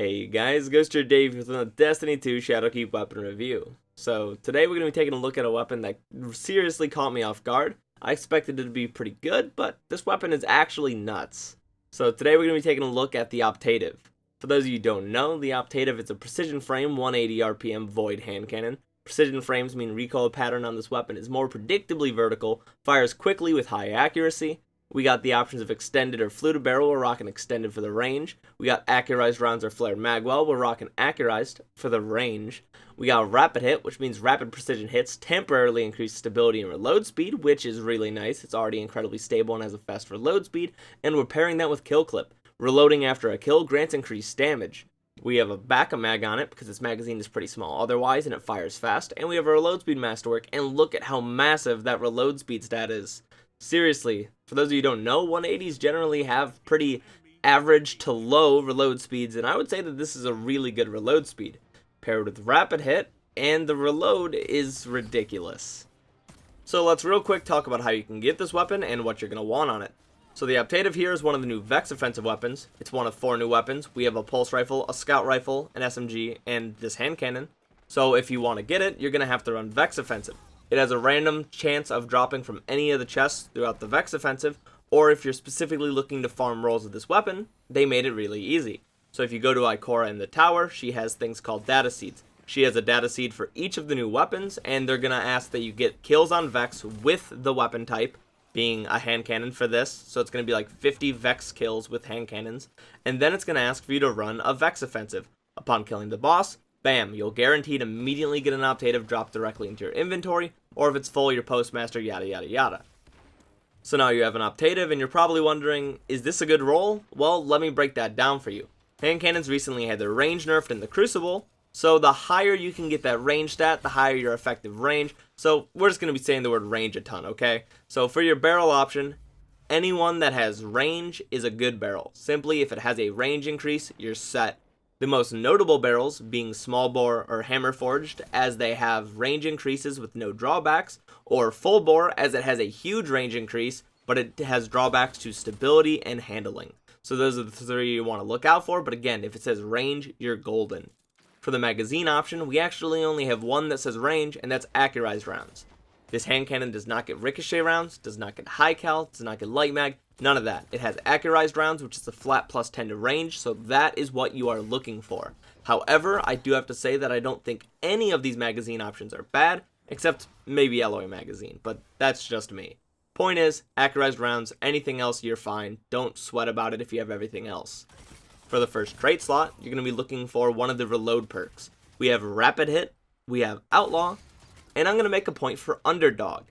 Hey guys, Ghoster Dave with a Destiny 2 Shadowkeep weapon review. So today we're going to be taking a look at a weapon that seriously caught me off guard. I expected it to be pretty good, but this weapon is actually nuts. So today we're going to be taking a look at the Optative. For those of you who don't know, the Optative is a precision frame 180 RPM void hand cannon. Precision frames mean recoil pattern on this weapon is more predictably vertical, fires quickly with high accuracy. We got the options of extended or fluted barrel, we're rocking extended for the range. We got accurized rounds or flared magwell, we're rocking accurized for the range. We got rapid hit, which means rapid precision hits temporarily increase stability and reload speed, which is really nice. It's already incredibly stable and has a fast reload speed. And we're pairing that with kill clip. Reloading after a kill grants increased damage. We have a backup mag on it because its magazine is pretty small otherwise and it fires fast. And we have a reload speed masterwork, and look at how massive that reload speed stat is. Seriously, for those of you who don't know, 180s generally have pretty average to low reload speeds, and I would say that this is a really good reload speed. Paired with rapid hit, and the reload is ridiculous. So let's real quick talk about how you can get this weapon and what you're going to want on it. So the Optative here is one of the new Vex offensive weapons. It's one of 4 new weapons. We have a pulse rifle, a scout rifle, an SMG, and this hand cannon. So if you want to get it, you're going to have to run Vex offensive. It has a random chance of dropping from any of the chests throughout the Vex offensive, or if you're specifically looking to farm rolls of this weapon, they made it really easy. So if you go to Ikora in the tower, she has things called data seeds. She has a data seed for each of the new weapons, and they're going to ask that you get kills on Vex with the weapon type, being a hand cannon for this, so it's going to be like 50 Vex kills with hand cannons, and then it's going to ask for you to run a Vex offensive. Upon killing the boss, bam, you'll guaranteed immediately get an Optative dropped directly into your inventory, or if it's full, your postmaster, yada yada yada. So now you have an Optative, and you're probably wondering, is this a good roll? Well, let me break that down for you. Hand cannons recently had their range nerfed in the Crucible, so the higher you can get that range stat, the higher your effective range. So we're just going to be saying the word range a ton, okay? So for your barrel option, anyone that has range is a good barrel. Simply, if it has a range increase, you're set. The most notable barrels being small bore or hammer forged, as they have range increases with no drawbacks, or full bore as it has a huge range increase, but it has drawbacks to stability and handling. So those are the 3 you want to look out for, but again, if it says range, you're golden. For the magazine option, we actually only have one that says range, and that's accurized rounds. This hand cannon does not get ricochet rounds, does not get high cal, does not get light mag, none of that. It has accurized rounds, which is a flat plus 10 to range, so that is what you are looking for. However, I do have to say that I don't think any of these magazine options are bad, except maybe alloy magazine, but that's just me. Point is, accurized rounds, anything else you're fine. Don't sweat about it if you have everything else. For the first trait slot, you're going to be looking for one of the reload perks. We have rapid hit, we have outlaw, and I'm going to make a point for underdog.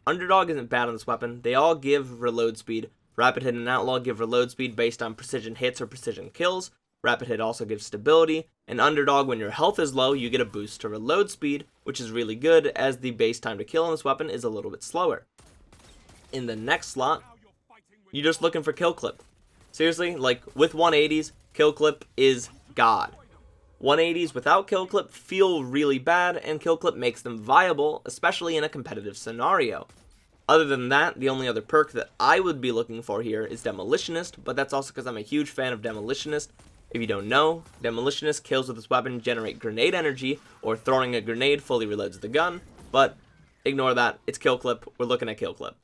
Underdog isn't bad on this weapon. They all give reload speed. Rapid hit and outlaw give reload speed based on precision hits or precision kills. Rapid hit also gives stability. And underdog, when your health is low, you get a boost to reload speed, which is really good as the base time to kill on this weapon is a little bit slower. In the next slot, you're just looking for kill clip. Seriously, like with 180s, kill clip is God. 180s without kill clip feel really bad, and kill clip makes them viable, especially in a competitive scenario. Other than that, the only other perk that I would be looking for here is Demolitionist, but that's also because I'm a huge fan of Demolitionist. If you don't know, Demolitionist kills with this weapon generate grenade energy, or throwing a grenade fully reloads the gun, but ignore that, it's kill clip, we're looking at kill clip.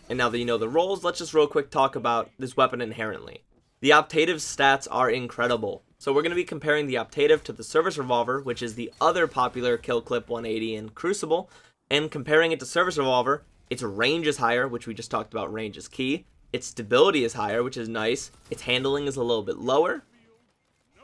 And now that you know the roles, let's just real quick talk about this weapon inherently. The Optative's stats are incredible. So we're going to be comparing the Optative to the Service Revolver, which is the other popular kill clip 180 in Crucible, and comparing it to Service Revolver, its range is higher, which we just talked about, range is key. Its stability is higher, which is nice. Its handling is a little bit lower,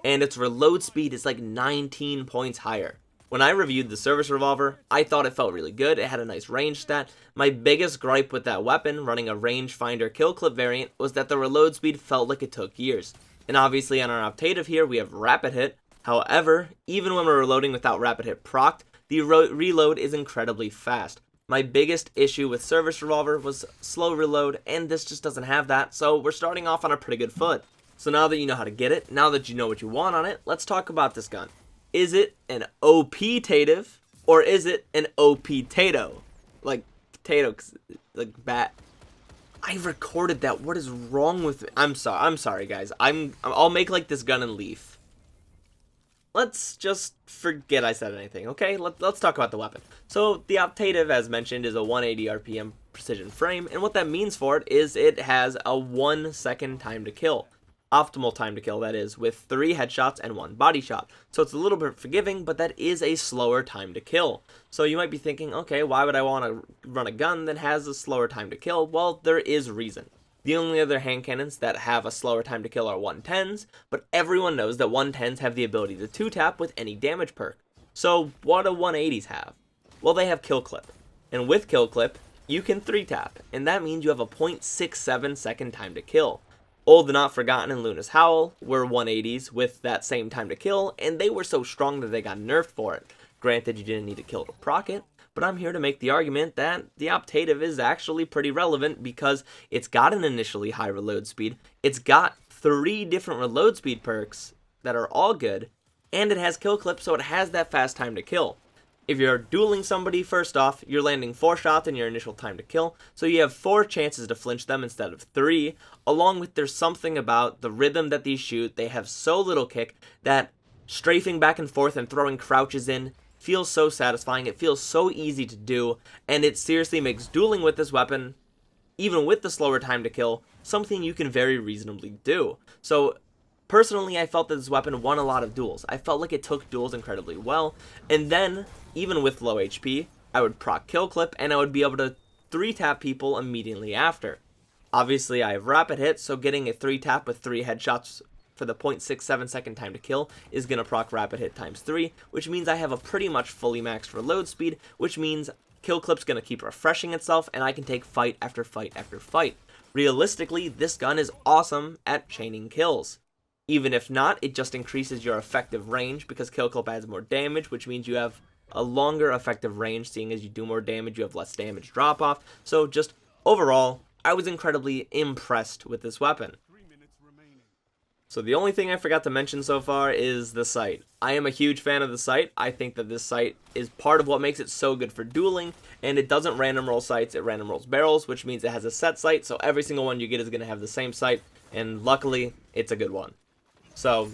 and its reload speed is like 19 points higher. When I reviewed the Service Revolver, I thought it felt really good. It had a nice range stat. My biggest gripe with that weapon, running a rangefinder kill clip variant, was that the reload speed felt like it took years. And obviously on our Optative here, we have rapid hit. However, even when we're reloading without rapid hit procced, the reload is incredibly fast. My biggest issue with Service Revolver was slow reload, and this just doesn't have that, so we're starting off on a pretty good foot. So now that you know how to get it, now that you know what you want on it, let's talk about this gun. Is it an OP-tative, or is it an OP-tato? Like, potato, like bat. I recorded that. What is wrong with me? I'm sorry guys. I'll make like this gun and leaf. let's just forget I said anything, okay? Let's talk about the weapon. So the Optative, as mentioned, is a 180 RPM precision frame, and what that means for it is it has a 1 second time to kill. Optimal time to kill, that is, with 3 headshots and 1 body shot. So it's a little bit forgiving, but that is a slower time to kill. So you might be thinking, okay, why would I want to run a gun that has a slower time to kill? Well, there is reason. The only other hand cannons that have a slower time to kill are 110s, but everyone knows that 110s have the ability to 2-tap with any damage perk. So what do 180s have? Well, they have kill clip. And with kill clip, you can 3-tap, and that means you have a 0.67 second time to kill. Old and Not Forgotten and Luna's Howl were 180s with that same time to kill, and they were so strong that they got nerfed for it. Granted, you didn't need to kill to proc it, but I'm here to make the argument that the Optative is actually pretty relevant because it's got an initially high reload speed, it's got 3 different reload speed perks that are all good, and it has kill clip, so it has that fast time to kill. If you're dueling somebody, first off, you're landing 4 shots in your initial time to kill, so you have 4 chances to flinch them instead of 3, along with there's something about the rhythm that these shoot. They have so little kick that strafing back and forth and throwing crouches in feels so satisfying, it feels so easy to do, and it seriously makes dueling with this weapon, even with the slower time to kill, something you can very reasonably do. So personally, I felt that this weapon won a lot of duels. I felt like it took duels incredibly well, and then, even with low HP, I would proc kill clip, and I would be able to 3-tap people immediately after. Obviously, I have rapid hit, so getting a 3-tap with 3 headshots for the 0.67 second time to kill is going to proc rapid hit times 3, which means I have a pretty much fully maxed reload speed, which means kill clip's going to keep refreshing itself, and I can take fight after fight after fight. Realistically, this gun is awesome at chaining kills. Even if not, it just increases your effective range because kill clip adds more damage, which means you have a longer effective range. Seeing as you do more damage, you have less damage drop off. So just overall, I was incredibly impressed with this weapon. So the only thing I forgot to mention so far is the sight. I am a huge fan of the sight. I think that this sight is part of what makes it so good for dueling, and it doesn't random roll sights, it random rolls barrels, which means it has a set sight, so every single one you get is going to have the same sight, and luckily, it's a good one. So,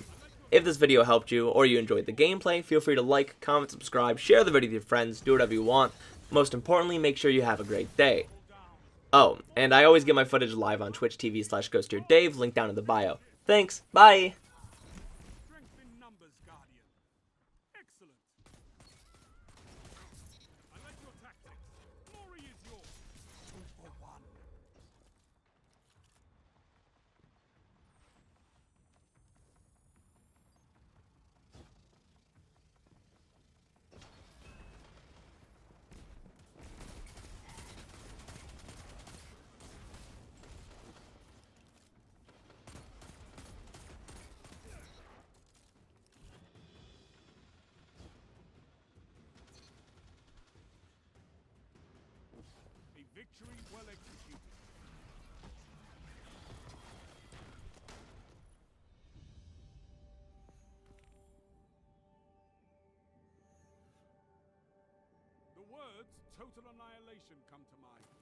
if this video helped you, or you enjoyed the gameplay, feel free to like, comment, subscribe, share the video with your friends, do whatever you want. Most importantly, make sure you have a great day. Oh, and I always get my footage live on twitch.tv/GhostYourDave, link down in the bio. Thanks, bye! Victory well executed. The words total annihilation come to mind.